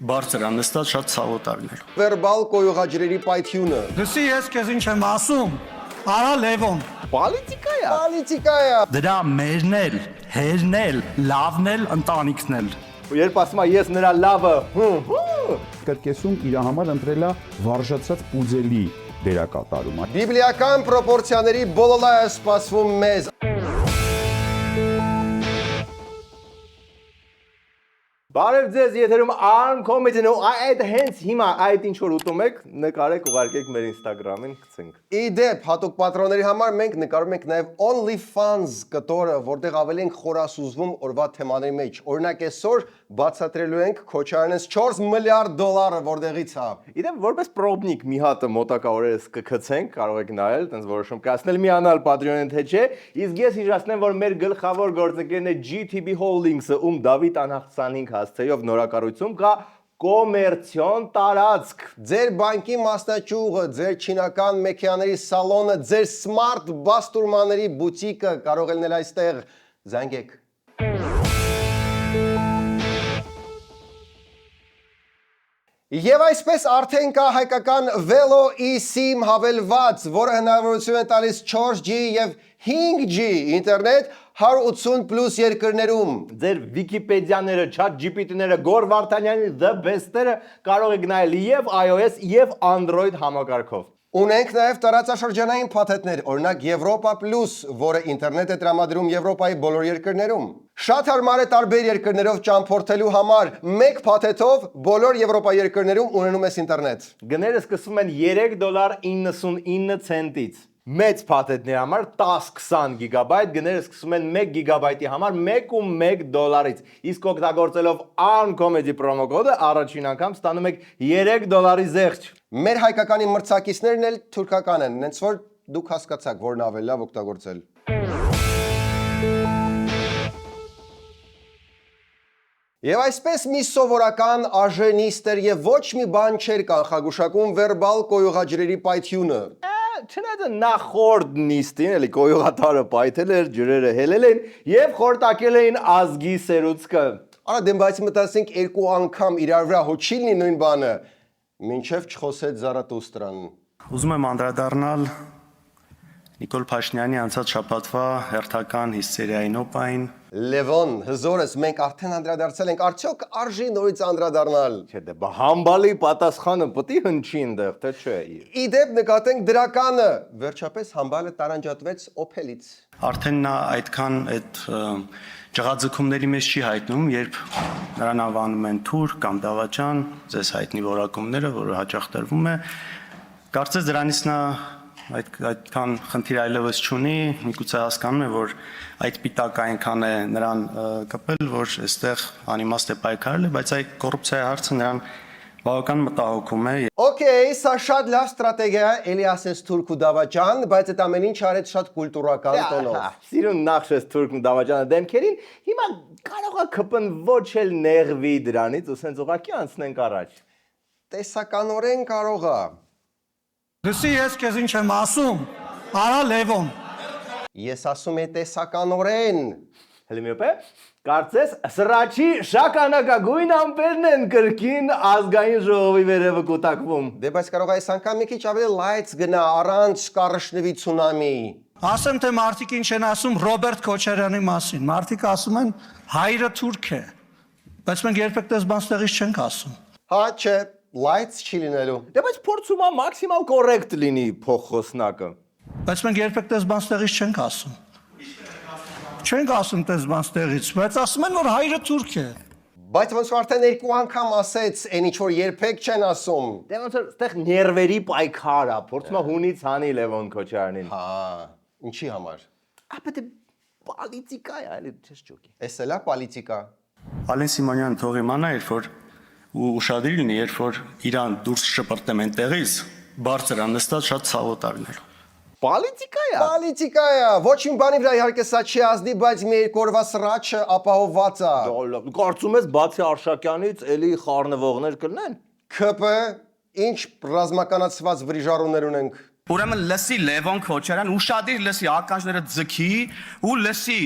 Բարձր անստած շատ ցավոտ արնել։ Վերբալ կոյուղաջրերի պայթյունը։ Լսի ես քեզ ինչ եմ ասում։ Արա Լևոն։ Պոլիտիկա է։ Պոլիտիկա է։ Դրա մերնել, հերնել, լավնել, ընտանիքնել։ Երբ ասում եմ ես նրա լավը, Կրկեսում իր համար ընտրել է վարժացած պուզելի դերակատարում։ Բիբլիական պրոպորցիաների բոլոլա է սպասվում մեզ։ Բարև ձեզ, եթերում ARM Comedy-ն ու այդ հենց հիմա այդ ինչ որ ուտում եք, նկարեք ուղարկեք մեր Instagram-ին, գցենք։ Իդեպ հատուկ պատրոնների համար մենք նկարում ենք նաև OnlyFans կտորը, որտեղ ավելի ենք խորասուզվում օրվա թեմաների մեջ։ Օրինակ այսօր բացատրելու ենք Քոչարյանից $4 միլիարդ, որտեղից է։ Իդեպ որպես պրոբնիկ մի հատը մոտակա օրերս կգցենք, կարող եք նայել, տենց որոշում կայացնել, միանալ Patreon-ին թե չէ, իսկ ես հիշեցնեմ, որ մեր գլխավոր գործընկերն է GTB Holdings-ը, ում Դավիթ Անահցանին հասցեով նորակառույցում կա կոմերցիոն տարածք։ Ձեր բանկի մասնաճյուղը, ձեր չինական մեքենաների սալոնը, ձեր սմարթ բաստուրմաների բուտիկը կարող է լինել այստեղ։ Զանգեք։ Եվ այսպես արդեն կա հայկական Velo eSIM հավելված, որը հնարավորություն է տալիս 4G եւ 5G ինտերնետ 180+ երկրներում։ Ձեր Վիկիպեդիաները, Chat GPT-ները, Գոր Վարդանյանի The Best-երը կարող եք նայել եւ iOS եւ Android համակարգով։ Ունենք նաև տարածաշրջանային փաթեթներ, օրինակ Եվրոպա Plus, որը ինտերնետ է տրամադրում Եվրոպայի բոլոր երկրներում։ Շատ հարմար է տարբեր երկրներով ճամփորդելու համար, մեկ փաթեթով բոլոր Եվրոպայի երկրներում ունենում ես ինտերնետ։ Գները սկսվում են $3.99-ից։ Մեծ փաթեթների համար 10-20 գիգաբայթ, գները սկսվում են 1 գիգաբայթի համար $1.1-ից։ Իսկ օգտագործելով ARM Comedy promo կոդը առաջին անգամ ստանում եք $3 զեղչ։ Մեր հայկականի մրցակիցներն էլ թուրքական են, հենց որ դուք հասկացաք, որն ավելի լավ օգտագործել։ Եվ այսպես մի սովորական աժենիստեր եւ ոչ մի բան չէր կանխագուշակում վերբալ կոյուղաջրերի պայթյունը։ Չնայած նախորդ նիստին էլի կոյուղատարը պայթել էր, ջրերը հելել են եւ խորտակել էին ազգի սերուցքը։ Արա դեմ բայց մտածենք երկու անգամ իրար վրա հո չի լինի նույն բանը։ Մինչև չխոսեց Զարաթուստրան։ Ուզում եմ անդրադառնալ Նիկոլ Փաշինյանի անցած շաբաթվա հերթական հիստերիայի նոպային։ Լևոն, հզորս, մենք արդեն անդրադարձել ենք, արդյոք արժի նորից անդրադառնալ։ Չէ, դե համբալի պատասխանը պետք է հնչի այնտեղ, թե չէ։ Իդեպ նկատենք դրականը։ Վերջապես համբալը տարանջատվեց Օփելից։ Արդեն նա այդքան այդ ջղաձգումների մեջ չի հայտնում, երբ նրան անվանում են թուր կամ դավաճան, ձեզ հայտնի որակումները, որը հաճախ տրվում է։ Կարծես դրանից նա այդքան խնդիր այլևս չունի, միգուցե հասկանում է, որ այդ պիտակը այնքան է նրան կպել, որ այստեղ անիմաստ է պայքարել, բայց այդ կոռուպցիայի հարցը նրան բավական մտահոգում է։ Okay, սա շատ լավ ստրատեգիա է, էլի ասես թուրք ու դավաճան, բայց այդ ամեն ինչ արեց շատ կուլտուրական տոնով։ Սիրուն նախշես թուրքն ու դավաճանը դեմքերին, հիմա կարող է քպն ոչ էլ նեղվի դրանից ու սենց ուղակի անցնենք առաջ։ Տեսականորեն կարող է։ Լսի ես քեզ ինչ եմ ասում։ Արա Լևոն։ Ես ասում եմ տեսականորեն։ Հələ մի օպե։ Կարծես սրաչի շագանակագույն ամպերն են կրկին ազգային ժողովի վերևը կուտակվում։ Դե բայց կարող է այս անգամ մի քիչ ավելի լայթ գնա առանց կառշնվի ցունամի։ Ասեմ թե մարդիկ ինչ են ասում Ռոբերտ Քոչարյանի մասին։ Մարդիկ ասում են հայրը թուրք է։ Բայց մենք երբեք դες բան ստեղից չենք ասում։ Հա չէ, լայթ չի լինելու։ Դե բայց փորձում է մաքսիմալ կոռեկտ լինի փոխոսնակը։ Բայց մենք երբեք դες բան ստեղից չենք ասում։ Չենք ասում դες բան ստեղից, բայց ասում են որ հայրը թուրք է։ Բայց ոնց որ արդեն երկու անգամ ասեց, այն ինչ որ երբեք չեն ասում։ Դե ոնց որ այդտեղ ներվերի պայքար է, փորձում է հունից հանի Լևոն Քոչարյանին։ Հա, ինչի համար։ Ապա դե պոլիտիկա է, այլ չես ճոկի։ Էս էլ է պոլիտիկա։ Ալեն Սիմոնյանը թող իմանա, երբ որ ու ուշադիր լինի, երբ որ իրան դուրս շպրտեմ այնտեղից, բարձր անստած շատ ցավոտ արնել։ Պոլիտիկա է։ Պոլիտիկա է, ոչ մի բանի վրա իհարկե սա չի ազդի, բայց մի երկու օրվա սրաչը ապահովված է։ Կարծում ես բացի Արշակյանից էլի խառնվողներ կլինեն։ ՔՊ ինչ ռազմականացված վրիժառուներ ունենք։ Ուրեմն լսի Լևոն Քոչարյան, ուշադիր լսի, ականջները ձգի ու լսի։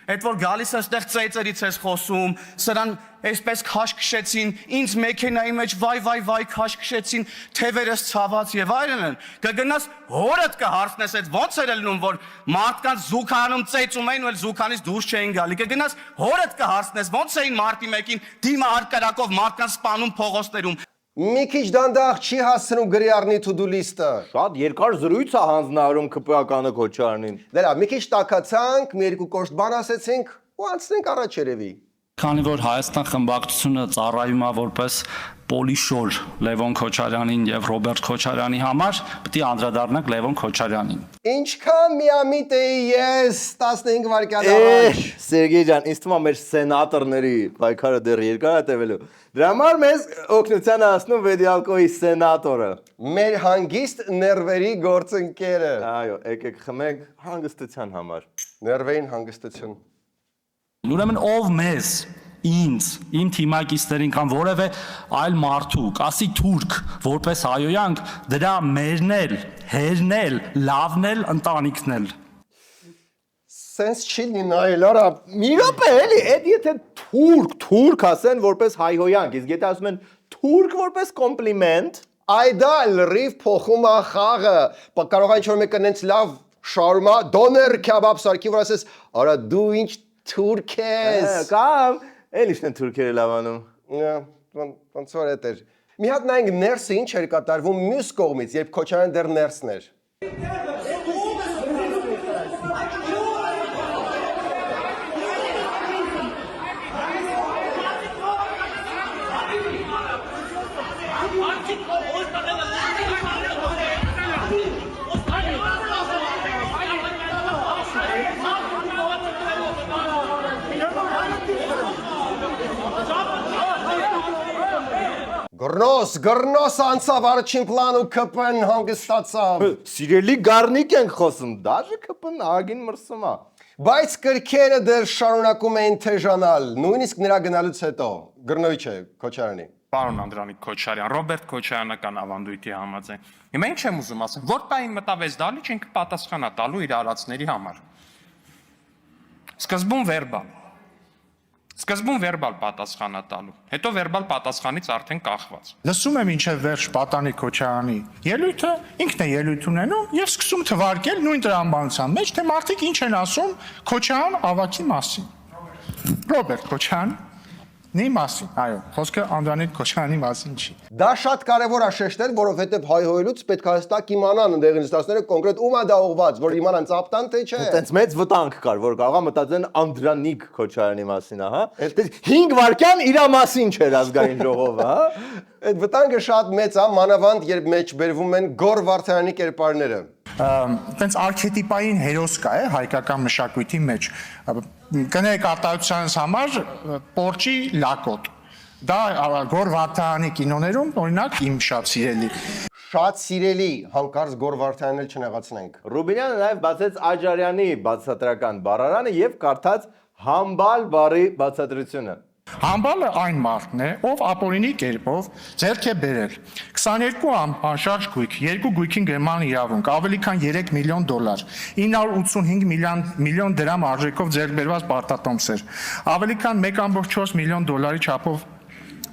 Այդ որ գալիս են այդտեղ ծեծերից ես խոսում, սրան այսպես քաշ քշեցին, ինձ մեքենայի մեջ վայ քաշ քշեցին, թևերս ցաված եւ այլն։ Կգնաս հորդ կհարցնես այդ ո՞նց էր լինում, որ մարդկանց զուգանում ծեծում էին ու էլ զուգանից դուրս չէին գալի։ Կգնաս հորդ կհարցնես ո՞նց էին մարտի 1-ին դիմը արկարակով մարդկանց սպանում փողոցներում։ Մի քիչ դանդաղ չի հասցնում գրի առնի to do list-ը։ Շատ երկար զրույց է հանձնարարում ԿՊԱ-կանը Քոչարյանին։ Դե լավ, մի քիչ տակացանք, մի երկու կոշտ բան ասեցինք ու անցնենք առաջ երևի։ Քանի որ Հայաստան խմբակցությունը ծառայում է որպես պոլիշոր Լևոն Քոչարյանին եւ Ռոբերտ Քոչարյանի համար, պետք է անդրադառնանք Լևոն Քոչարյանին։ Ինչքան միամիտ էի ես 15 վայրկյան առաջ։ Սերգեյ ջան, ինձ թվում է մեր սենատորների պայքարը դեռ երկար է տևելու։ Դրա համար մեզ օգնության է ասնում Վեդիալկոյի սենատորը։ Մեր հանգիստ ներվերի գործընկերը։ Այո, եկեք խմենք հանգստության համար։ Ներվային հանգստություն։ Ուրեմն ով մեզ, ինձ, իմ թիմակիցներին կամ որևէ այլ մարդու, ասի թուրք, որպես հայոյանք, դրա մերնել, հերնել, լավնել, ընտանիքնել։ Սենց չի նայել, արա։ Մի րոպե, էլի, այդ եթե թուրք ասեն որպես հայհոյանք, իսկ եթե ասում են թուրք որպես կոմպլիմենտ, Այդա լրիվ փոխում է խաղը։ Կարող է ինչ-որ մեկը նենց լավ շարումա, դոներ քեբաբ սարքի վրա ասես, արա դու ինչ թուրք ես։ կամ էլի շնեն թուրքերը լավանում։ Ոնց որ էդ էր։ Մի հատ նայենք ներսը ինչ էր կատարվում մյուս կողմից, երբ Քոչարյանը դեռ ներսն էր։ Գրնոս անցավ առաջին պլան ու ԿՊ-ն հանգստացավ։ Սիրելի գառնիկ ենք խոսում, դաժե ԿՊ-ն ագին մրսում է։ Բայց կրքերը դեռ շարունակում էին թեժանալ, նույնիսկ նրա գնալուց հետո։ Գրնոյչ է Քոչարյանի։ Պարոն Անդրանիկ Քոչարյան, Ռոբերտ Քոչարյանական ավանդույթի համաձայն։ Հիմա ինչ եմ ուզում ասեմ, որ պահին մտավեց դալիճ ինքը պատասխանա տալու իր արածների համար։ Սկզբում վերբալ պատասխանա տալու, հետո վերբալ պատասխանից արդեն կախված։ Լսում եմ ինչև վերջ Պատանի Քոչարյանի ելույթը, ինքն է ելույթ ունենում եւ սկսում թվարկել նույն տրամաբանության մեջ, թե մարդիկ ինչ են ասում Քոչարյան ավակի մասին։ Ռոբերտ Քոչարյան Նի մասին, այո, խոսքը Անդրանիկ Քոչարյանի մասին չի։ Դա շատ կարևոր է շեշտել, որովհետև հայհոյելուց պետք է հստակ իմանան ընդեղի նստածները կոնկրետ ում է դա ուղղված, որ իմանան ծապտան թե չէ։ Այդտենց մեծ վտանգ կար, որ կարողա մտածեն Անդրանիկ Քոչարյանի մասին, ահա։ 5 վայրկյան իր մասին չէր ազգային ժողովը, հա։ Այդ վտանգը շատ մեծ է, մանավանդ երբ մեջ բերվում են Գոր Վարդանյանի կերպարները։ Տենց արքետիպային հերոս կա է հայկական մշակույթի մեջ։ Կներեք արտահայտությանս համար պորճի լակոտ։ Դա Գոր Վարդանյանի կինոներում օրինակ իմ շատ սիրելի։ Շատ սիրելի, հանկարծ Գոր Վարդանյանն էլ չնեղացնենք։ Ռուբինյանը նաև բացեց Աջարյանի բացատրական բառարանը եւ կարդաց համբալ բառի բացատրությունը։ Համբալը այն մարդն է, ով ապօրինի կերպով ձեռք է բերել 22 անշարժ գույք, 2 գույքին գրման իրավունք, ավելի քան $3 միլիոն, 985 միլիոն դրամ արժեքով ձեռք բերված պարտատոմսեր, ավելի քան $1.4 միլիոն չափով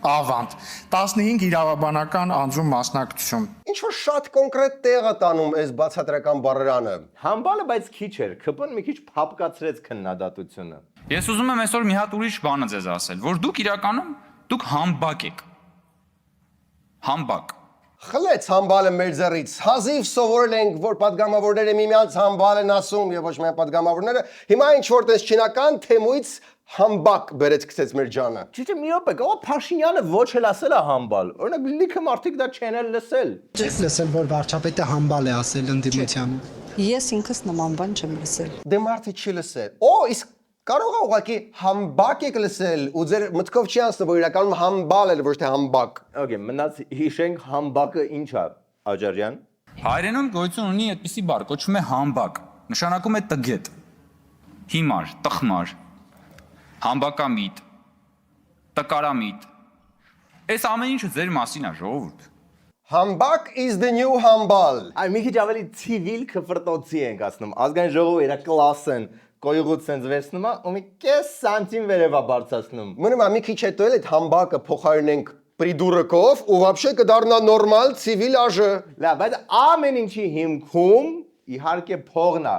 ավանդ, 15 իրավաբանական անձում մասնակցություն։ Ինչ որ շատ կոնկրետ տեղ է տանում այս բացատրական բառարանը։ Համբալը բայց քիչ էր, ԿՊ-ն մի քիչ փապկացրեց քննադատությունը։ Ես ուզում եմ այսօր մի հատ ուրիշ բանը ձեզ ասել, որ դուք իրականում համբակ եք։ Համբակ։ Խլեց համբալը մեր ձեռից։ Հազիվ սովորել ենք, որ падգամավորները միմյանց համբալ են ասում եւ ոչ միայն падգամավորները։ Հիմա ինչ որ տես չինական թեմույց համբակ բերեց գցեց մեր ջանը։ Չէ, մի րոպե, ո՞վ Փաշինյանը ոչ էլ ասել է համբալ։ Օրինակ լիքը մարդիկ դա չեն էլ լսել։ Չեք լսել, որ վարչապետը համբալ է ասել ընդդիմությանը։ Ես ինքս նման բան չեմ լսել։ Դե մարդը չի լսել։ Իսկ կարող է ուղղակի համբակ եք լսել ու ձեր մտքով չի անցնում, որ իրականում համբալ է ոչ թե համբակ։ Okay, մնաց հիշենք համբակը ինչ է, Աջարյան։ Հայերենում գոյություն ունի այդպիսի բառ, կոչվում է համբակ։ Նշանակում է տգետ, հիմար, տխմար, համբակամիտ, տկարամիտ։ Այս ամեն ինչը ձեր մասին է, ժողովուրդ։ Համբակ is the new համբալ։ Այ մի քիչ ավելի ցիվիլ քֆրտոցի ենք ասնում։ Ազգային ժողովը իր կլասեն կոյուղուց սենց վերցնում է ու մի կես սանտիմ վերևա բարձրացնում։ Մնում է մի քիչ հետո էլ այդ համբակը փոխարինենք պրիդուրկով ու вообще կդառնա նորմալ ցիվիլ աժը։ Լավ, բայց ամեն ինչի հիմքում իհարկե փողն է։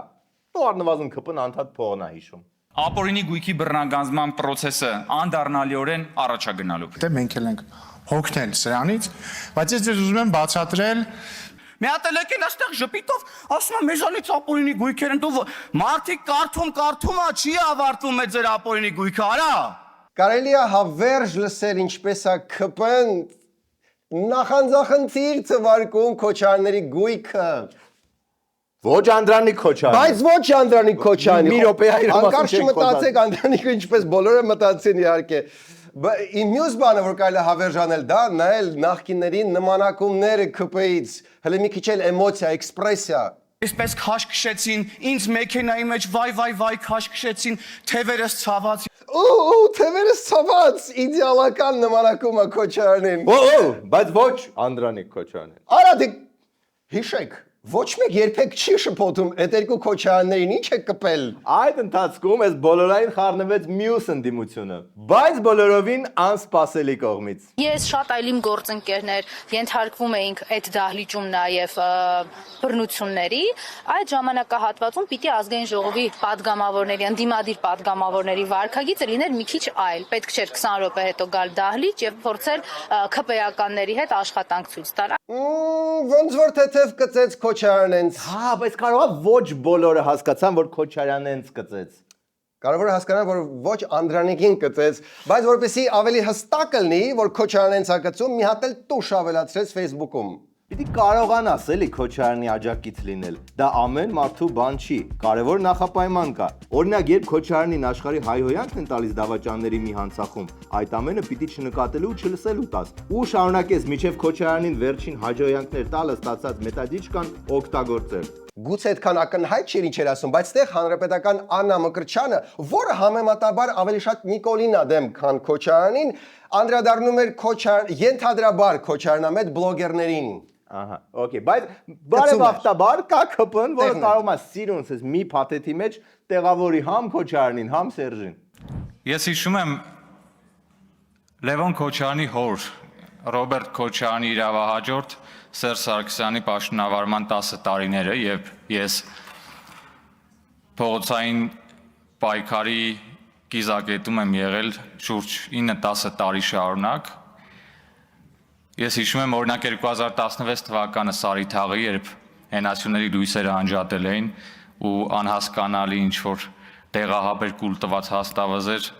Ու առնվազն ԿՊ-ն անդադ փողն է հիշում։ Ապօրինի գույքի բռնագանձման process-ը անդառնալիորեն առաջ է գնալու։ Դե մենք էլ ենք հոգնել սրանից, բայց ես ձեզ ուզում եմ բացատրել Մի հատ էլ եկել այստեղ ժպիտով, ասում եմ մեզանից ապօրինի գույքեր են դու մարդիկ կարդում է, չի ավարտվում է ձեր ապօրինի գույքը, արա։ Կարելի է հավերժ լսել ինչպես է ԿՊ-ն նախանձախնդիր թվարկում Քոչարյանների գույքը։ Ոչ Անդրանիկ Քոչարյան։ Բայց ոչ Անդրանիկ Քոչարյանի։ Մի րոպե այր Անկարծ չմտածեք Անդրանիկը ինչպես բոլորը մտածին իհարկե։ Իմ մյուս բանը որ կարելի է հավերժանել դա նայել նախկինների նմանակումները ԿՊ-ից, հələ մի քիչ էլ էմոցիա, էքսպրեսիա։ Այսպես քաշ քշեցին, ինձ մեքենայի մեջ վայ քաշ քշեցին, թևերս ցաված։ Ու թևերս ցաված իդեալական նմանակումը Քոչարյանին։ Բայց ոչ Անդրանիկ Քոչարյան։ Արա դե հիշեք ոչ մեկ երբեք չի շփոթում այդ երկու Քոչարյաններին ինչ է կպել։ Այդ ընթացքում այս բոլորային խառնվեց մյուս ընդդիմությունը, բայց բոլորովին անսպասելի կողմից։ Ես շատ այլ իմ գործընկերներ ենթարկվում էինք այդ դահլիճում նաև բռնությունների, այդ ժամանակահատվածում պիտի ազգային ժողովի падգամավորների, ընդդիմադիր падգամավորների վարքագիծը լիներ մի քիչ այլ։ Պետք չէր 20 րոպե հետո գալ դահլիճ եւ փորձել ԿՊ-ականների հետ աշխատանք ցույց տալ։ Ոնց որ թեթև կծեց Քոչարյանենց։ Հա, բայց կարող է ոչ բոլորը հասկացան, որ Քոչարյանենց կծեց։ Կարող է հասկանալ, որ ոչ Անդրանիկին կծեց, բայց որպեսզի ավելի հստակ լինի, որ Քոչարյանենց է կծում, մի հատ էլ տուշ ավելացրեց Facebook-ում։ Պիտի կարողանաս էլի Քոչարյանի աջակից լինել։ Դա ամեն մարդու բան չի։ Կարևոր նախապայման կա։ Օրինակ, երբ Քոչարյանին աշխարհի հայհոյանքն են տալիս դավաճանների մի հանցախումբ, այդ ամենը պիտի չնկատելու ու չլսելու տաս։ Ու շարունակես մինչև Քոչարյանին վերջին հաջողանքներ տալը ստացած մետադիչկան օգտագործել։ Գուցե այդքան ակնհայտ չէր ինչ էր ասում, բայց այդտեղ հանրապետական Աննա Մկրտչյանը, որը համեմատաբար ավելի շատ Նիկոլին ա դեմ, քան Քոչարյանին, անդրադառնում էր ենթադրաբար Քոչարյանամետ բլոգերներին։ Ահա, օքեյ, բայց բարեբախտաբար կա ԿՊ-ն, որը կարող է սիրուն ասես մի փաթեթի մեջ տեղավորի համ Քոչարյանին, համ Սերժին։ Ես հիշում եմ Լևոն Քոչարյանի հոր Ռոբերտ Քոչարյանի իրավահաջորդ Սերժ Սարգսյանի պաշտոնավարման 10 տարիները, եւ ես փողոցային պայքարի կիզակետում եմ եղել շուրջ 9-10 տարի շարունակ։ Ես հիշում եմ օրինակ 2016 թվականը Սարիթաղի, երբ հենասյուների լույսերը անջատել էին ու անհասկանալի ինչ-որ տեղահաբեր կուլ տված հաստավազեր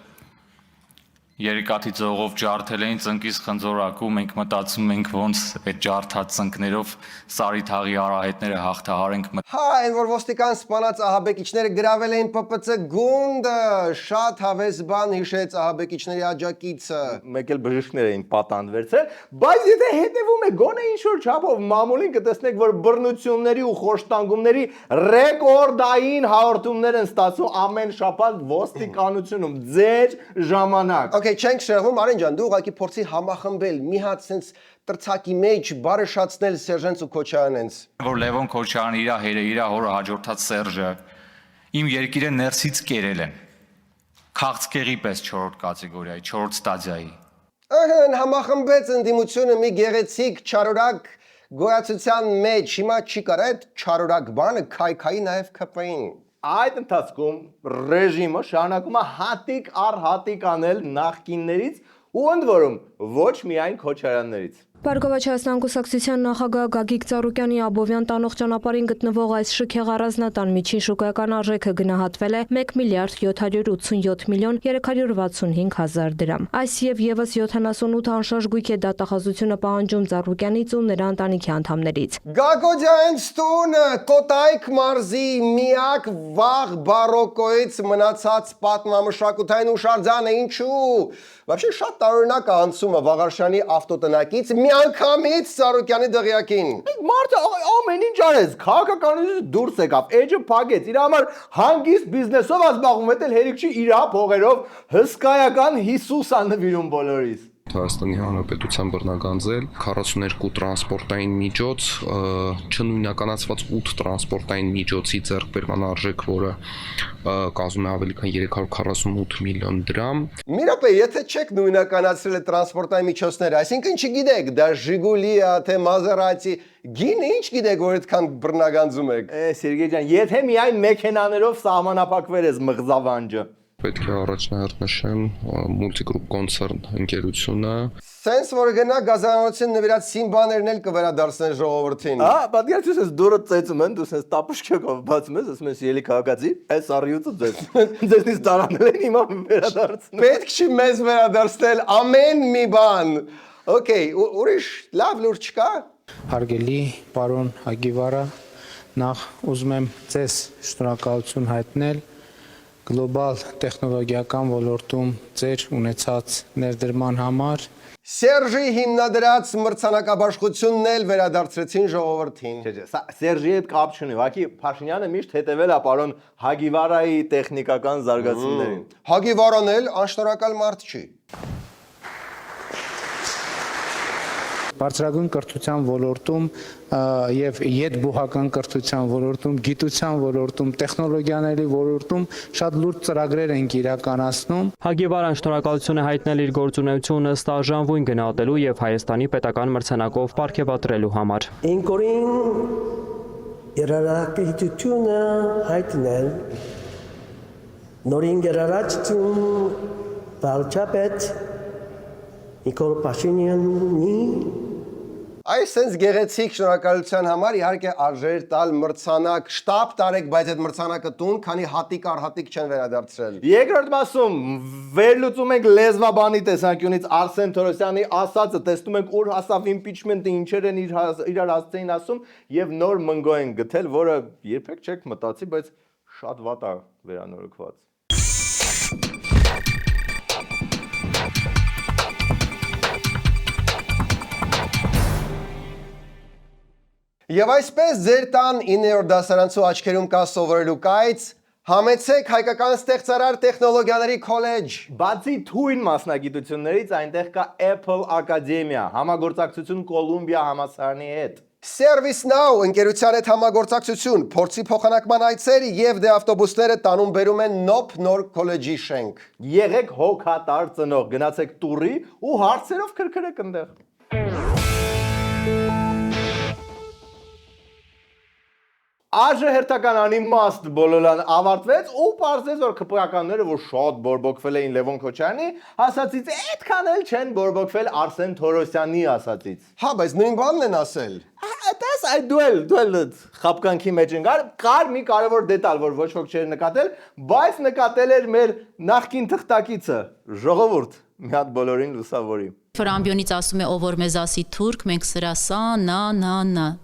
երիկաթի ձողով ջարդել էին ծնկից խնձորակու, մենք մտածում ենք ոնց այդ ջարդած ծնկներով Սարիթաղի արահետները հաղթահարենք։ Հա, այն որ ոստիկան սպանած ահաբեկիչները գրավել էին ՊՊՑ գունդը, շատ հավես բան հիշեց ահաբեկիչների աջակիցը։ Մեկ էլ բժիշկներ էին պատանդ վերցրել, բայց եթե հետևում եք գոնե ինչ-որ չափով մամուլին կտեսնեք, որ բռնությունների ու խոշտանգումների ռեկորդային հաղորդումներ են ստացվում ամեն շաբաթ ոստիկանությունում ձեր ժամանակ։ Okay, չենք շեղվում, Արեն ջան, դու ուղղակի փորձի համախմբել, մի հատ sense տրցակի մեջ բարեշացնել Սերժենց ու Քոչարյանենց։ Որ Լևոն Քոչարյանը իր հերը, իր հորը հաջորդած Սերժը իմ երկիրը ներսից կերել են։ Քաղցկեղի պես 4-րդ կատեգորիայի, 4-րդ ստադիայի։ Ահա համախմբեց ընդդիմությունը մի գեղեցիկ չարորակ գոյացության մեջ, հիմա չի կարա այդ չարորակ բանը քայքայի նաև ԿՊ-ին։ Այդ ընթացքում ռեժիմը շարունակում է հատիկ առ հատիկ անել նախկիններից ու ընդ որում ոչ միայն Քոչարյաններից։ Բարգավաճ կուսակցության նախագահ Գագիկ Ծառուկյանի Աբովյան տանող ճանապարհին գտնվող այս շքեղ առանձնատան միջին շուկայական արժեքը գնահատվել է 1 միլիարդ 787 միլիոն 365 հազար դրամ։ Այս եւ եւս 78 անշարժ գույք է դատախազությունը պահանջում Ծառուկյանից ու նրա ընտանիքի անդամներից։ Գագոդյանց տունը Կոտայք մարզի միակ վաղ բարոկոից մնացած պատմամշակութային հուշարձանը ինչու։ Вообще շատ տարօրինակ է անցումը Վաղարշյանի ավտոտնակից միանգամից Ծառուկյանի դղյակին։ Մարդը ամեն ինչ արեց, քաղաքականությունից դուրս եկավ, էջը փակեց, իր համար հանգիստ բիզնեսով զբաղվում է, էլ հերիք չի իր փողերով հսկայական Հիսուս ա նվիրում բոլորիս։ Հայաստանի Հանրապետության բռնագանձել 42 տրանսպորտային միջոց, չնույնականացված 8 տրանսպորտային միջոցի ձեռքբերման արժեք, որը կազմում է ավելի քան 348 միլիոն դրամ։ Մի րոպե, եթե չեք նույնականացրել տրանսպորտային միջոցները, այսինքն չգիտեք, դա Ժիգուլի է, թե Մազերատի, գինը ինչ գիտեք, որ այդքան բռնագանձում եք։ Սերգեյ ջան, եթե միայն մեքենաներով սահմանափակվեր ես մղզավանջը։ Պետք է առաջնահերթ նշեմ Multigroup կոնցեռն ընկերությունը։ Սենց որ գնա գազանոցին նվիրած սիմբաներն էլ կվերադարձնեն ժողովրդին։ Պատկերացրու ես դուրը ծեծում են, դու սենց տապուշկով բացում ես, ասում ես ելի քաղաքացի, այս առյուծը ձեզնից տարանել են հիմա վերադարձնում։ Պետք չի մեզ վերադարձնել ամեն մի բան։ Okay, ուրիշ լավ լուրջ չկա։ Հարգելի պարոն Հագիվարը, նախ ուզում եմ ձեզ շնորհակալություն հայտնել գլոբալ տեխնոլոգիական ոլորտում ձեր ունեցած ներդրման համար։ Սերժի հիմնադրած մրցանակաբաշխությունն էլ վերադարձրեցին ժողովրդին։ Սա Սերժի հետ կապ չունի, ուղղակի Փաշինյանը միշտ հետևել է պարոն Հագիվարայի տեխնիկական զարգացումներին։ Հագիվարան էլ անշնորհակալ մարդ չի։ Բարձրագույն կրթության ոլորտում եւ յետբուհական կրթության ոլորտում, գիտության ոլորտում, տեխնոլոգիաների ոլորտում շատ լուրջ ծրագրեր ենք իրականացնում։ Հագիվարան շնորհակալություն է հայտնել իր գործունեությունը ստաժանվույն գնահատելու եւ Հայաստանի պետական մրցանակով պարգևատրելու համար։ Ինկորին երարակիցությունը հայտնել նորին երարացում վարչապետ Նիկոլ Փաշինյանի Այսենց գեղեցիկ շնորհակալության համար իհարկե արժեր տալ մրցանակ, շտապ տարեք, բայց այդ մրցանակը տուն, քանի հատիկ առ հատիկ չեն վերադարձրել։ Երկրորդ մասում վերլուծում ենք լեզվաբանի տեսանկյունից Արսեն Թորոսյանի ասածը, տեսնում ենք ուր հասավ իմպիչմենտը, ինչեր են իրար հասցեին ասում եւ նոր մնգո են գտել, որը երբեք չեք մտածի, բայց շատ վատ է վերանորոգված։ Եվ այսպես ձեր տան 9-րդ դասարանցու աչքերում կա սովորելու կայց, համեցեք հայկական ստեղծարար տեխնոլոգիաների քոլեջ։ Բացի թույն մասնագիտություններից այնտեղ կա Apple Academia, համագործակցություն Կոլումբիա համալսարանի հետ։ ServiceNow ընկերության հետ համագործակցություն, փորձի փոխանակման այցեր եւ դե ավտոբուսները տանում բերում են նոփ նոր քոլեջի շենք։ Եղեք հոգատար ծնող, գնացեք տուրի ու հարցերով քրքրեք այնտեղ։ Այժմ հերթական անիմաստ բոլորան ավարտվեց ու պարզեց, որ քպականները, որ շատ բորբոքվել էին Լևոն Քոչարյանի ասածից, այդքան էլ չեն բորբոքվել Արսեն Թորոսյանի ասածից։ Հա, բայց նույն բանն են ասել։ Այդպես այդ դու խապկանքի մեջ ընկար, կար մի կարևոր դետալ, որ ոչ ոք չէր նկատել, բայց նկատել էր մեր նախկին թղթակիցը, ժողովուրդ, մի հատ բոլորին լուսավորի։ Ֆրամբյոնից ասում է, ով որ մեզ ասի թուրք, մենք սրա սա, նա,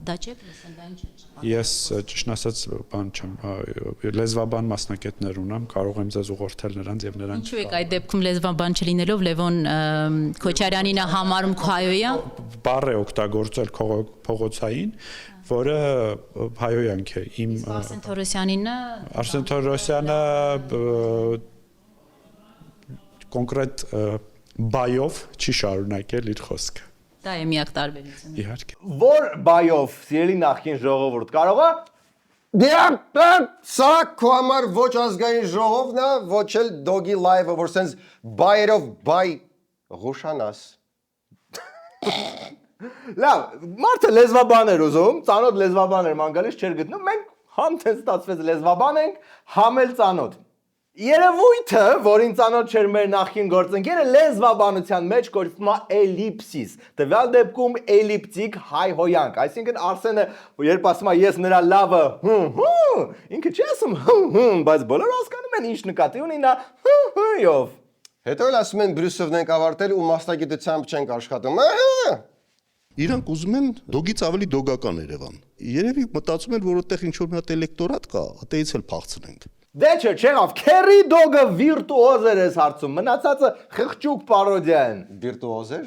դա չէ՞ լսեն, դա ինչ է։ Ես ճիշտ ասած բան չեմ, լեզվաբան մասնակիցներ ունեմ, կարող եմ ձեզ ուղղորդել նրանց եւ նրանց։ Ինչու եք այդ դեպքում լեզվաբան չլինելով Լևոն Քոչարյանին համարում հայոյա։ Բառ է օգտագործել փողոցային, որը հայոյանք է։ Իմ Արսեն Թորոսյանինը։ Արսեն Թորոսյանը կոնկրետ բայով չի շարունակել իր խոսքը։ Դա է միակ տարբերությունը։ Իհարկե։ Որ բայով, սիրելի նախկին ժողովուրդ, կարող է Սա քո համար ոչ ազգային ժողովն է, ոչ էլ դոգի լայվը, որ սենց բայերով բայ ղուշանաս։ Լավ, մարդը լեզվաբան էր ուզում, ծանոթ լեզվաբան էր ման գալիս չէր գտնում, մենք համ թե ստացվեց լեզվաբան ենք, համ էլ ծանոթ։ Երևույթը, որին ծանոթ չէր մեր նախկին գործընկերը, լեզվաբանության մեջ կոչվում է էլիպսիս, տվյալ դեպքում էլիպտիկ հայհոյանք, այսինքն Արսենը, երբ ասում է ես նրա լավը, ինքը չի ասում, բայց բոլորը հասկանում են ինչ նկատի ունի նա յով։ Հետո էլ ասում են Բրյուսովն ենք ավարտել ու մասնագիտությամբ չենք աշխատում։ Իրանք ուզում են դոգից ավելի դոգական Երևան։ Երևի մտածում են, որ այդտեղ ինչ-որ մի հատ էլեկտորատ կա, այդտեղից էլ փախցնենք։ Դե չէ, չեղավ, քերի դոգը վիրտուոզ էր ես հարցում, մնացածը խղճուկ պարոդիա են։ Վիրտուոզ էր։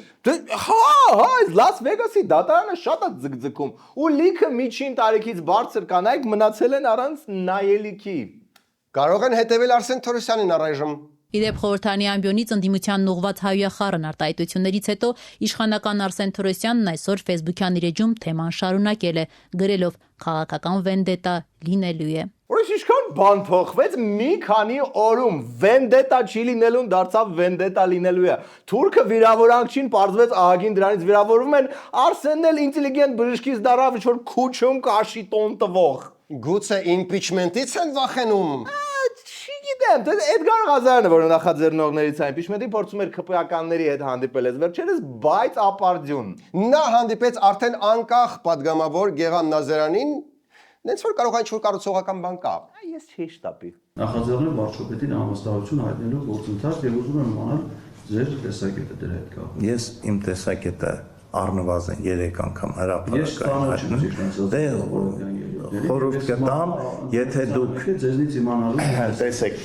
Հա, Լաս Վեգասի դատարանը շատ է ձգձգում, ու լիքը միջին տարիքից բարձր կանայք մնացել են առանց նայելիքի։ Կարող են հետևել Արսեն Թորոսյանին առայժմ։ Իդեպ խորհրդանի ամբիոնից ընդդիմության ուղղված հայոյախառն արտահայտություններից հետո իշխանական Արսեն Թորոսյանն այսօր Facebook-յան իր էջում թեման շարունակել է, գրելով քաղաքական վենդետա լինելու է։ Որոշ ինչքան բան փոխվեց մի քանի օրում վենդետա չի լինելուն դարձավ վենդետա լինելու է։ Թուրքը վիրավորանք չին, պարզվեց ահագին դրանից վիրավորվում են, Արսենն էլ ինտելիգենտ բժշկից դարավ ինչ որ քուչում կաշի տոն տվող։ Գուցե impeachment-ից են վախենում։ Չգիտեմ, Էդգար Ղազարյանը, որը նախաձեռնողներից է, impeachment-ի փորձում էր ԿՊԱ-կանների հետ հանդիպել այս վերջերս, բայց ապարդյուն։ Նա հանդիպեց արդեն անկախ падգամավոր Գեղամ Նազարյանին, նենց որ կարող ինչ-որ կառուցողական բան կա։ Ես չհիշտ ապի։ Նախաձեռնել վարչապետին համաստարություն հայտնելու գործընթաց եւ ուզում եմ իմանալ ձեր տեսակետը դրա հետ կապված։ Ես իմ տեսակետը առնվազն 3 անգամ հրապարակայում խորհուրդ կտամ, եթե դուք ձեզնից իմանալու տեսեք,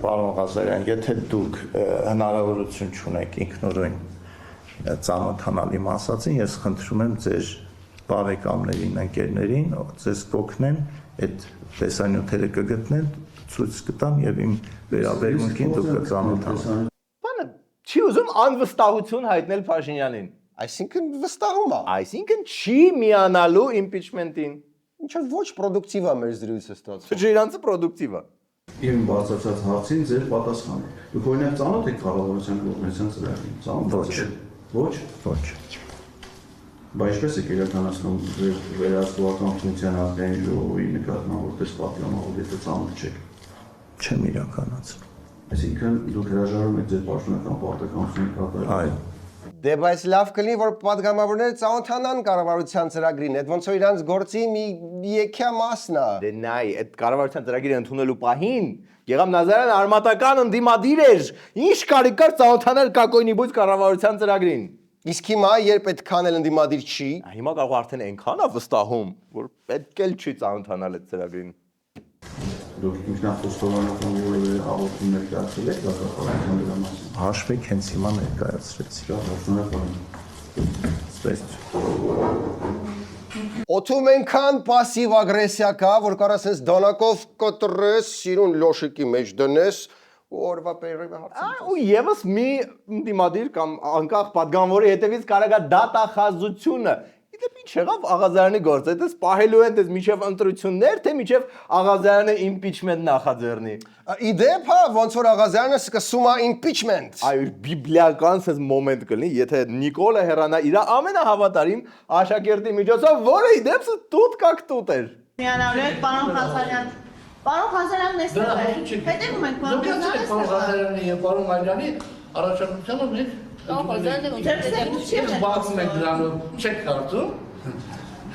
պարոն Ղազարյան, եթե դուք հնարավորություն չունեք ինքնուրույն ծանոթանալ իմ ասածին, ես խնդրում եմ ձեր բարեկամներին, ընկերներին, ձեզ կօգնեն այդ տեսանյութերը կգտնեն, ցույց կտամ եւ իմ վերաբերմունքին դուք կծանոթանաք։ Բանը չի ուզում անվստահություն հայտնել Փաշինյանին։ Այսինքն վստահում է։ Այսինքն չի միանալու impeachment-ին։ Ինչը ոչ պրոդուկտիվ է մեր զրույցը ստացվում։ Իրանցը պրոդուկտիվ է։ Իմ բացացած հարցին ձեր պատասխանը։ Դուք օրինակ ծանոթ եք կառավարության կողմից ծրագրին։ Ոչ։ Ոչ։ Բայց ինչպես եք իրականացնում ձեր վերահսկողական ֆունկցիան ազգային ժողովի նկատմամբ որպես պատգամավոր, եթե ծանոթ չեք։ Չեմ իրականացնում։ Այսինքն դուք հրաժարվում եք ձեր պաշտոնական պարտականությունից կատարել։ Այո։ Դե բայց լավ կլինի, որ падգամավորները ծանոթանան կառավարության ծրագրին, այդ ոնց որ իրանց գործի մի եկյա մասն է։ Դե նայ, այդ կառավարության ծրագիրը ընդունելու պահին Գեղամ Նազարյանը արմատական ընդդիմադիր էր։ Ինչ կարիք կար ծանոթանել Կակոյնի բույս կառավարության ծրագրին։ Իսկ հիմա երբ այդքան էլ ընդդիմադիր չի, հիմա կարող արդեն այնքան է վստահում, որ պետք էլ չի ծանոթանալ այդ ծրագրին։ Դուք ինքնախոստովանական որևէ հաղորդում ներկայացրել եք կառավարության դրա մասին։ Հաշվեք հենց հիմա ներկայացրեցի։ օթում ենքան պասիվ ագրեսիա կա, որ կարա սենց դանակով կտրես, սիրուն լոշիկի մեջ դնես, ու օրվա պերևը հարցին։ Ու եւս մի ընդդիմադիր կամ անկախ падգամավորի հետևից կարագա դատախազությունը։ Իդեպ ինչ եղավ Աղազարյանի գործը, այդպես պահելու են դες միջև ընտրություններ, թե միջև Աղազարյանը impeachment նախաձեռնի։ Իդեպ հա, ոնց որ Աղազարյանը սկսում է impeachment։ Այո, բիբլիական սենց մոմենտ կլինի, եթե Նիկոլը հեռանա իր ամենահավատարիմ աշակերտի միջոցով, որը իդեպ տուտ կակ տուտ էր։ Միանալու եք պարոն Ղազարյան։ Պարոն Ղազարյանն էստեղ է։ Հետևում ենք պարոն Ղազարյանի եւ պարոն Մայրյանի առաջարկությունը մենք բացում ենք դրանով, չեք կարծում։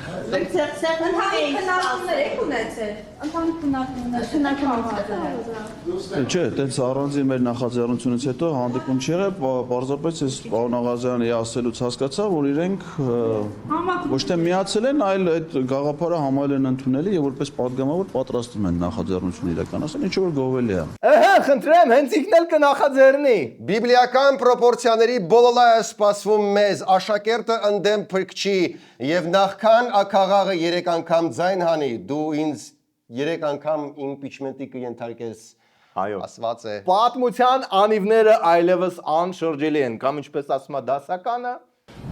Ընդհանուր քննարկումներ եք ունեցել։ Ընդհանուր քննարկումներ։ Չէ, տենց առանձին մեր նախաձեռնությունից հետո հանդիպում չեղավ, պարզապես ես պարոն Աղազարյանի ասելուց հասկացա, որ իրենք ոչ թե միացել են, այլ այդ գաղափարը համարել են ընդունելի եւ որպես падգամավոր պատրաստում են նախաձեռնություն իրականացնել, ինչը որ գովելի է։ Ահա, խնդրեմ, հենց ինքն էլ կնախաձեռնի։ Բիբլիական պրոպորցիաների բոլոլա է սպասվում մեզ, աշակերտը ընդեմ փրկչի եւ նախքան ակաղաղը 3 անգամ ձայն հանի, դու ինձ 3 անգամ impeachment-ի կենթարկես։ Այո, ասված է։ Պատմության անիվները այլևս անշրջելի են, կամ ինչպես ասում է դասականը,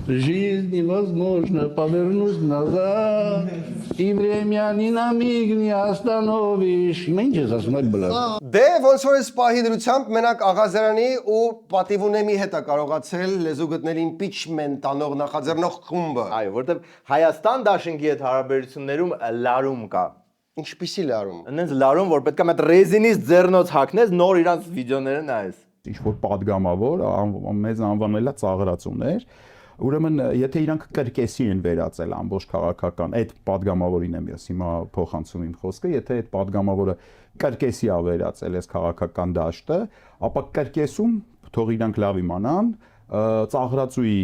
Жизнь невозможно повернуть назад, и время динамик не остановишь. Ինչ ես ասում այդ բլա։ Դե ոնց որ այս պահի դրությամբ մենակ Աղազարյանի ու պատիվունեմի հետ է կարողացել լեզու գտնել impeachment անող նախաձեռնող խումբը։ այո, որտեվ Հայաստան դաշինքի հետ հարաբերություններում լարում կա։ Ինչպիսի լարում։ Այնպես լարում, որ պետք է մեծ ռեզինից ձեռնոց հագնես, նոր իրանց վիդեոները նայես։ Ինչ որ падգամավոր, մեզ անվանել է ծաղրացումներ, ուրեմն եթե իրանք կրկեսի են վերածել ամբողջ քաղաքական, այդ падգամավորին եմ ես հիմա փոխանցում իմ խոսքը, եթե այդ падգամավորը կրկեսի է վերածել այս քաղաքական դաշտը, ապա կրկեսում թող իրանք լավ իմանան, ծաղրացուի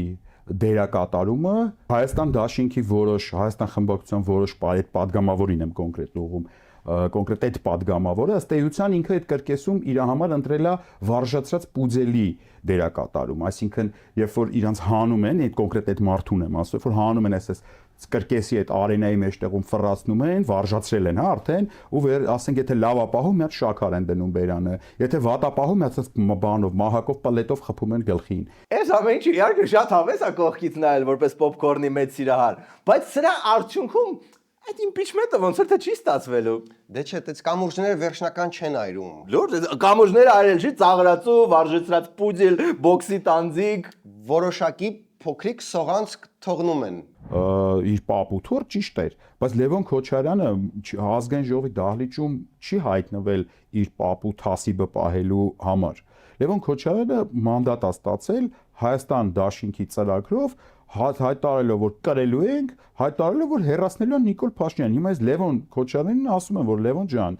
դերակատարումը Հայաստան դաշինքի որոշ Հայաստան խմբակցության որոշ այդ падգամավորին եմ կոնկրետ ուղղում կոնկրետ այդ падգամավորը ըստ էության ինքը այդ կրկեսում իր համար ընտրել է վարժացած պուձելի դերակատարում, այսինքն երբ որ իրանց հանում են, այդ կոնկրետ այդ մարդուն եմ ասում, որ հանում են այսպես կրկեսի այդ արենայի մեջտեղում ֆռացնում են, վարժացրել են, հա, արդեն, ու ասենք եթե լավ ապահում մի հատ շաքար են դնում բերանը, եթե վատ ապահում մի հատ բանով, մահակով, պլետով խփում են գլխին։ Այս ամեն ինչը իհարկե շատ հավես է կողքից նայել որպես պոպկորնի մեծ սիրահար, բայց սրա արդյունքում այդ իմպիչմենտը ոնց որ թե չի ստացվելու։ Դե չէ, դες կամուրջները վերջնական չեն այրում։ Լուրջ, կամուրջները այրել չի, ծաղրացու, վարժեցրած պուդիլ, բոքսի տանձիկ, որոշակի փոքրիկ սողանց թողնում են։ Իր պապուտուր ճիշտ էր, բայց Լևոն Քոչարյանը ազգային ժողովի դահլիճում չի հայտնվել իր պապուտ հասիբը պահելու համար։ Լևոն Քոչարյանը մանդատ է ստացել Հայաստան դաշինքի ծրագրով հայտարարելով որ կրելու ենք, հայտարարելով որ հեռացնելու են Նիկոլ Փաշինյանին։ Հիմա այս Լևոն Քոչարյանին ասում են որ Լևոն ջան,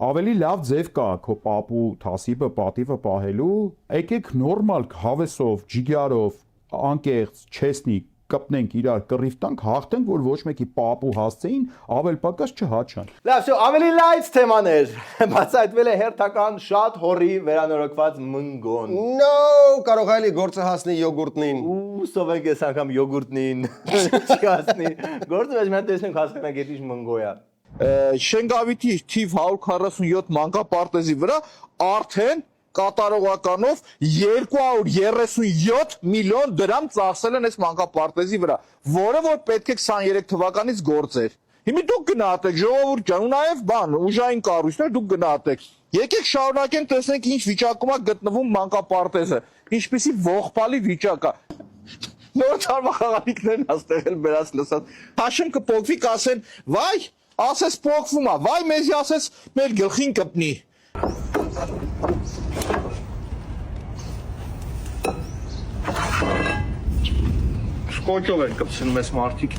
ավելի լավ ձև կա քո պապու հասիբը պատիվը պահելու, եկեք նորմալ հավեսով, ջիգարով, անկեղծ, չեսնի կպնենք իրար կռիվ տանք, հաղթենք, որ ոչ մեկի պապու հասցեին ավել պակաս չհաչան։ Լավ, շո ավելի լայց թեմաներ։ Բացահայտվել է հերթական շատ հորի վերանորոգված մնգոն։ No, կարող է գործը հասնի յոգուրտնին։ Ու սովենք այս անգամ յոգուրտնին չի հասնի։ Գործը մեջ մենք տեսնենք հասկանանք էդ ինչ մնգո է։ Շենգավիթի թիվ 147 մանկապարտեզի վրա արդեն կատարողականով 237 միլիոն դրամ ծախսել են այս մանկապարտեզի վրա, որը որ պետք է 23 թվականից գործեր։ Հիմա դուք գնահատեք, ժողովուրդ ջան, ու նաև բան, ուժային կառույցներ դուք գնահատեք։ Եկեք շարունակենք, տեսնենք ինչ վիճակում է գտնվում մանկապարտեզը, ինչպիսի ողբալի վիճակ է։ Նոր թարմախաղալիքներն աստեղել բերած լսած։ Հաշեմ կփոխվի, կասեն, վայ, ասես փոխվում է, վայ, մեզի ասես մեր գլխին կպնի։ Սկոչով են կպցնում ես մարդիկ։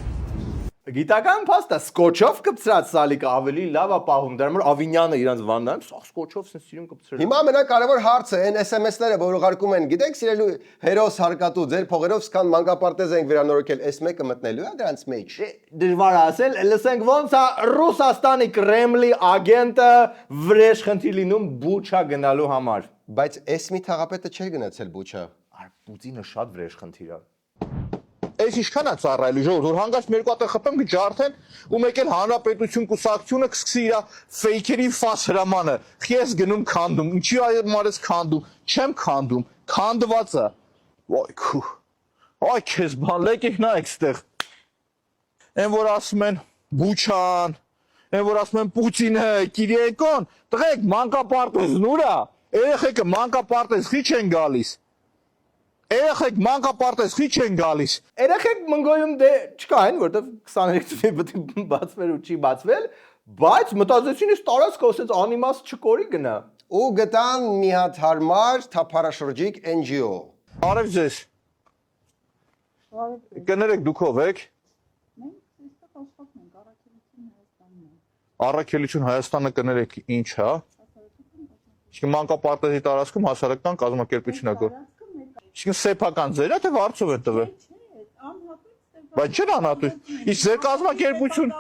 Գիտական փաստ է, սկոչով կպցրած սալիկը ավելի լավ է պահում, դրա համար Ավինյանը իրանց վաննայում, սա սկոչով սենց սիրուն կպցրել։ Հիմա ամենակարևոր հարցը այն SMS-ները, որ ուղարկում են, գիտեք, սիրելու հերոս հարկատու, ձեր փողերով սկան մանկապարտեզ ենք վերանորոգել, այս մեկը մտնելու է դրանց մեջ։ Դժվար ասել, լսենք ոնց է Ռուսաստանի Կրեմլի ագենտը վրեժ խնդի լինում Բուչա գնալու համար։ Բայց այս մի թաղապետը չէր գնացել Բուչա։ Պուտինը շատ վրեժ խնդիր է։ Այս ինչքան է ծառայելու ժողովուրդ, որ հանգած մի երկու հատ խփեմ կջարդեն ու մեկ էլ հանրապետություն կուսակցությունը կսկսի իր ֆեյքերի ֆաս հրամանը։ Ես գնում քանդում, ինչի այդմարես քանդում, չեմ քանդում, քանդված է։ Ոայ քու։ Այ քեզ բան եկեք նայեք ստեղ։ Այն որ ասում են Բուչան, այն որ ասում են Պուտինը, Կիրիենկոն, տղեկ մանկապարտեզն ուր է։ Երեխեքը մանկապարտեզ խի չեն գալիս։ Երեխեք մանկապարտեզ խի չեն գալիս։ Երեխեք մնգոյում դե չկային, որտեվ 23 թվականին բացվել ու չի բացվել, բայց մտածեցին ես տարածքը ասենց անիմաստ չկորի գնա։ Ու գտան մի հատ հարմար թափառաշրջիկ NGO։ Արև ձեզ։ Կներեք դուք ով եք։ Մենք այստեղ աշխատում ենք առաքելություն Հայաստանում։ Առաքելություն Հայաստանը կներեք ինչ, հա։ Իսկ մանկապարտեզի տարածքում հասարակական կազմակերպություն է գոր։ Իսկ սեփական ձերա թե վարձով են տվել։ Բայց չեն անհատույց։ Իսկ ձեր կազմակերպություն։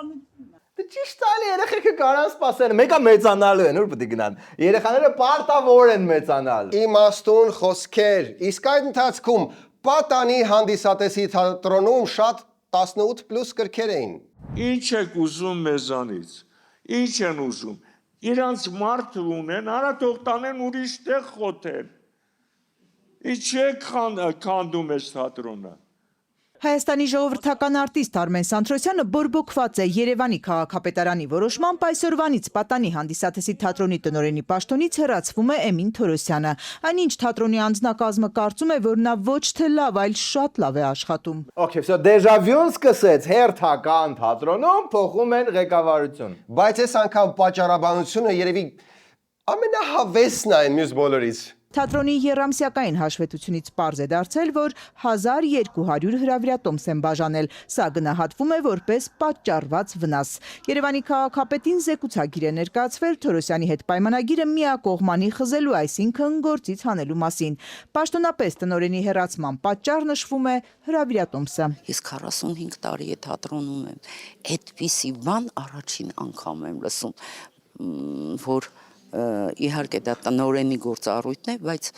Դե ճիշտ է, երեխեքը կարան սպասեն, մեկը մեծանալու են, ուր պետք է գնան։ Երեխաները պարտավոր են մեծանալ։ Իմաստուն խոսքեր։ Իսկ այդ ընթացքում Պատանի հանդիսատեսի թատրոնում շատ 18+ կրքեր էին։ Ինչ եք ուզում մեզանից։ Ինչ են ուզում։ Իրանց մարդ ունեն, արա թող տանեն ուրիշ տեղ խոթեն։ Ինչ եք քանդում ես թատրոնը։ Հայաստանի ժողովրդական արտիստ Արմեն Սանթրոսյանը բորբոքված է Երևանի քաղաքապետարանի որոշմամբ այսօրվանից Պատանի հանդիսատեսի թատրոնի տնօրենի պաշտոնից հեռացվում է Էմին Թորոսյանը։ Այնինչ թատրոնի անձնակազմը կարծում է, որ նա ոչ թե լավ, այլ շատ լավ է աշխատում։ Okay, so դեժավյուն սկսեց հերթական թատրոնում փոխում են ղեկավարություն։ Բայց այս անգամ պատճառաբանությունը երևի ամենահավեսն է այն մյուս բոլորից։ Թատրոնի երամսյակային հաշվետվությունից պարզ է դարձել, որ 1200 հրավիրատոմս են բաժանել, սա գնահատվում է որպես պատճառված վնաս։ Երևանի քաղաքապետին զեկուցագիր է ներկայացվել Թորոսյանի հետ պայմանագիրը միակողմանի խզելու, այսինքն գործից հանելու մասին։ Պաշտոնապես տնօրենի հեռացման պատճառ նշվում է հրավիրատոմսը։ Ես 45 տարի է թատրոն ունեմ, այդպիսի բան առաջին անգամ եմ լսում, որ իհարկե դա տնօրենի գործառույթն է, բայց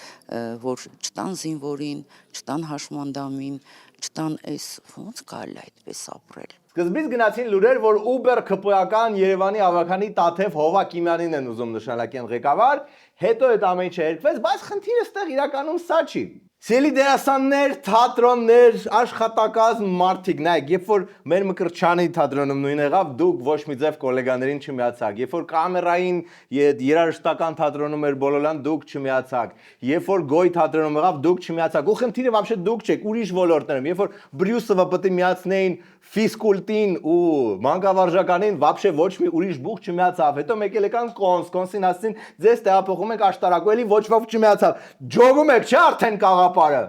որ չտան զինվորին, չտան հաշմանդամին, չտան այս ոնց կարելի այդպես ապրել։ Սկզբից գնացին լուրեր, որ Uber ԿՊԱ-կան Երևանի ավականի Տաթև Հովակիմյանին են ուզում նշանակեն ղեկավար, հետո այդ ամեն ինչը երկվեց, բայց խնդիրը ստեղ իրականում սա չի։ Սիրելի դերասաններ, թատրոններ, աշխատակազմ մարդիկ, նայեք, երբ որ մեր Մկրտչյանի թատրոնում նույն եղավ, դուք ոչ մի ձև գոլեգաներին չմիացաք, երբ որ կամերային երաժշտական թատրոնում էր Բոլոլան, դուք չմիացաք, երբ որ Գոյ թատրոնում եղավ, դուք չմիացաք, ու խնդիրը вообще դուք չեք, ուրիշ ոլորտներում, երբ որ Բրյուսովը պետք է միացնեին ֆիզկուլտին ու մանկավարժականին, вообще ոչ մի ուրիշ բուխ չմիացավ, հետո մեկ էլ եկան կոնսին ասին, ձեզ տեղափոխում ենք աշտարակու, էլի ոչ ոք չմիացավ, ջոգում եք, չէ՞ արդեն կաղապարը։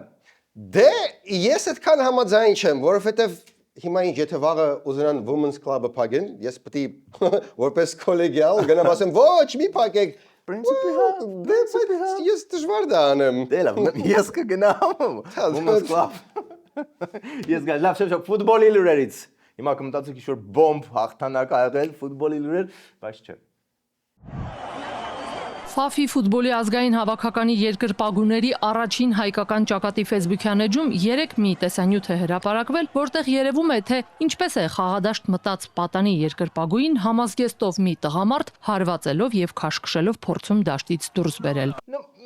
Դե ես այդքան համաձայն չեմ, որովհետև հիմա ինչ եթե վաղը ուզենան Women's Club-ը փակեն, ես պետք է որպես կոլեգիալ գնամ ասեմ, ոչ, մի փակեք։ Պրինցիպի հա, ես դժվար դա անեմ։ Դե լավ, ես կգնամ Women's Club։ Ես գա, լավ, շեշ, ֆուտբոլի լուրերից։ Հիմա կմտածեք ինչ-որ բոմբ հաղթանակ ա եղել ֆուտբոլի լուրեր, բայց չէ։ ՖԱՖ-ի ֆուտբոլի ազգային հավաքականի երկրպագուների առաջին հայկական ճակատի ֆեյսբուքյան էջում 3 մի տեսանյութ է հրապարակվել, որտեղ երևում է, թե ինչպես է խաղադաշտ մտած պատանի երկրպագուին համազգեստով մի տղամարդ հարվածելով եւ քաշքշելով փորձում դաշտից դուրս բերել։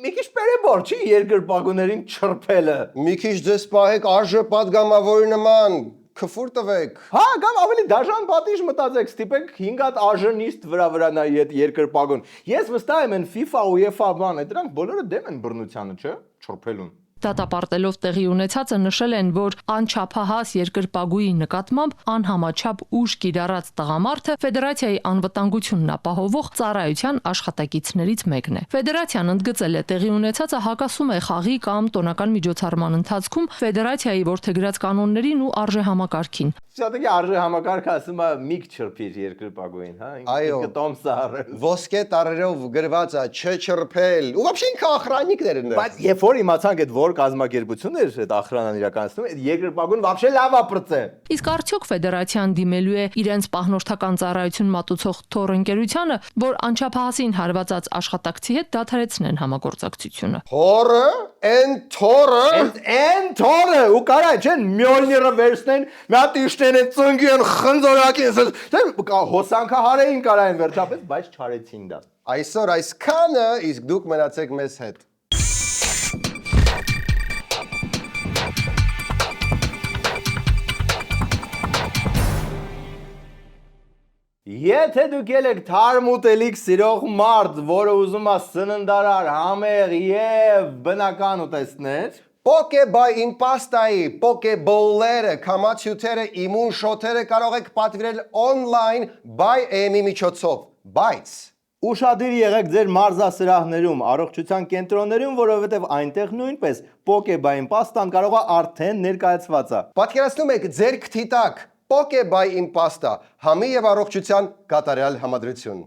Մի քիչ պերեբոր չի երկրպագուներին չրփելը։ Մի քիչ ձեզ պահեք արժե падգամավորի նման քֆուր տվեք։ Հա, կամ ավելի դաժան պատիժ մտածեք, ստիպեք 5 հատ արժանիստ վրանայի այդ երկրպագուն։ Ես վստահ եմ, FIFA, UEFA բան, դրանք բոլորը դեմ են բռնությանը, չէ՞, չրփելուն։ Դատապարտելով տեղի ունեցածը նշել են, որ անչափահաս երկրպագուի նկատմամբ անհամաչափ ուժ կիրառած տղամարդը ֆեդերացիայի անվտանգությունն ապահովող ծառայության աշխատակիցներից մեկն է։ Ֆեդերացիան ընդգծել է տեղի ունեցածը հակասում է խաղի կամ տոնական միջոցառման ընթացքում ֆեդերացիայի որդեգրած կանոններին ու արժեհամակարգին։ Շատ-ակի արժեհամակարգը ասում է միք չրփիր երկրպագուին, հա, ինքը տոմս առել։ Ոսկե տարերով գրված է չչրփել։ Ու вообще ինքը охранникներ են։ Բայց երբ որ իմացանք այդ որ կազմակերպությունն էր այդ охранան իրականացնում, այդ երկրպագուն вообще լավ ապրծե։ Իսկ արդյոք ֆեդերացիան դիմելու է իրենց պահնորդական ծառայություն մատուցող թոր ընկերությանը, որ անչափահասին հարվածած աշխատակցի հետ դադարեցնեն համագործակցությունը։ Թորը, Են թորը, ու կարա չեն մյոլները վերցնեն, մի հատ իշտեն են ծնգի են խնձորակին, հոսանքահարեին կարա են վերջապես, բայց չարեցին դա։ Այսօր այսքանը, իսկ դուք մնացեք մեզ հետ։ Եթե դուք եք թարմ ուտելիք սիրող մարդ, որը ուզում է սննդարար, համեղ եւ բնական ուտեստներ, Պոկեբայ իմպաստայի, պոկեբոլները, կամացյութերը, իմուն շոթերը կարող եք պատվիրել օնլայն բայ էմի միջոցով, բայց ուշադիր եղեք ձեր մարզասրահներում, առողջության կենտրոններում, որովհետև այնտեղ նույնպես պոկեբայ իմպաստան կարող է արդեն ներկայացված է։ Պատկերացնում եք ձեր քթի տակ Պոկեբայ իմպաստա, համի եւ առողջության կատարյալ համադրություն։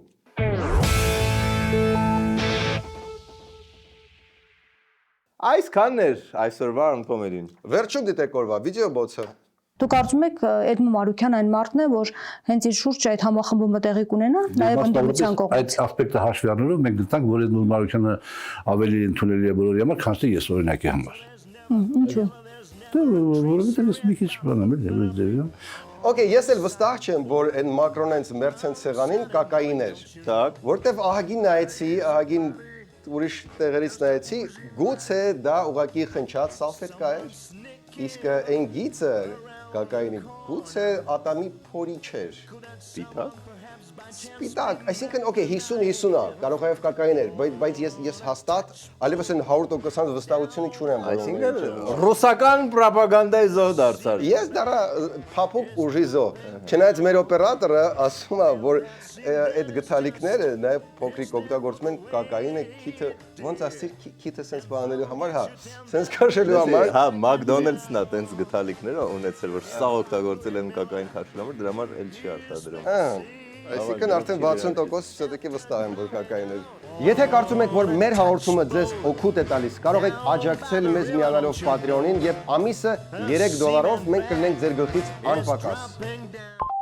Այսքանն էր այսօրվա ըմբոմերին։ Վերջում դիտեք օրվա վիդեո բոցը։ Դու կարծում եք Էդմո Մարուքյան այն մարդն է, որ հենց իր շուրջ այդ համախմբումը տեղի կունենա, նաև ընդդիմության կողմից։ Այդ ասպեկտը հաշվի առնելով մենք գտանք, որ Էդմո Մարուքյանը ավելի ընդունելի է բոլորի համար, քան թե ես օրինակի համար։ Ինչու՞։ Որովհետև ես մի քիչ բան եմ դեպի։ Okay, ես էլ վստահ չեմ, որ այն Մակրոնենց մերցեն սեղանին կակային էր։ Так, որտեվ ահագին նայեցի, ահագին ուրիշ տեղերից նայեցի, գուցե դա ուղակի խնչած սալֆետկա էր։ Իսկ այն գիծը կակայինի գուցե ատամի փորի չէր։ Սպիտակ։ Սպիտակ, այսինքն օքեյ 50-50-ա, կարող է կոկաիններ, բայց ես հաստատ այլևս այն 100% վստահությունը չունեմ, Այսինքն ռուսական ռոպագանդայի զոհ դարձար։ Ես դարա փափուկ ուժի զոհ։ Չնայած մեր օպերատորը ասում է, որ այդ գտալիքները նաև փոքրիկ օգտագործում են կոկաինը քիթը ոնց ասի քիթը sense բանելու համար, հա, sense քաշելու համար։ Հա, McDonald's-ն է տենց գտալիքները ունեցել, որ սա օգտագործել են կոկաին քաշելու համար, դրա համար էլ չի արտադրում։ Հա, այսինքն արդեն 60% все-таки վստահ եմ, որ կոկաին է։ Եթե կարծում եք, որ մեր հաղորդումը ձեզ օգուտ է տալիս, կարող եք աջակցել մեզ միանալով Patreon-ին եւ ամիսը $3 մենք կլինենք ձեր գլխից անպակաս։